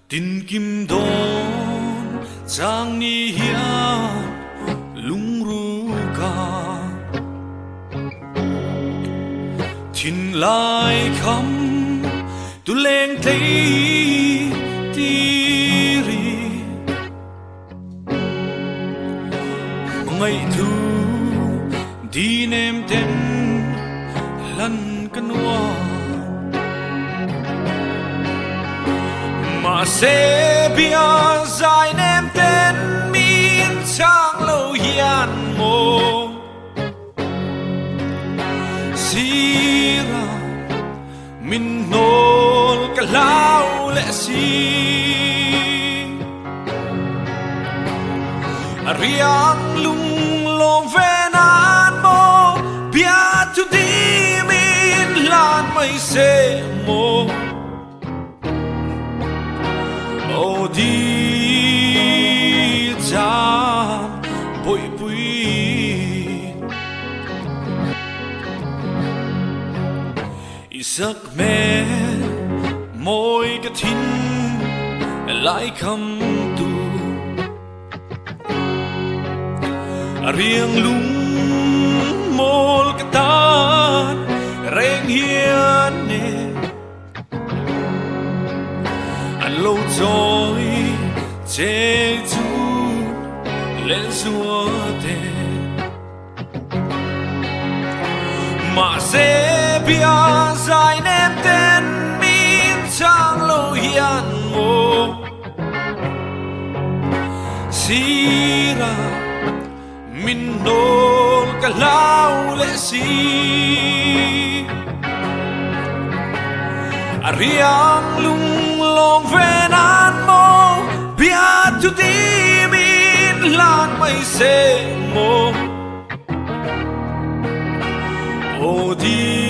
Tin kim đón giang ni hian lung ru ca Thin lai kham tu leng thấy ti ri ngày thu đi nem tên lần hnuah mà sẽ bia dài nem tên min trang lâu hiền mô sira min nol cả lao lệ si riang lung lom ven an mô bia tu đi min lan mây se mô ô đi Chambawihpui Isak me môi cái thín lại khăm tu riêng lung mol cái tan reng hiền nè anh lâu rồi chế chú lên xua tê mà sẽ bia dài nem tên min trang lâu hiền mô sira min nol cả lao lệ si riang lung long ven an mô bia tu ti min lan mây se mô ô đi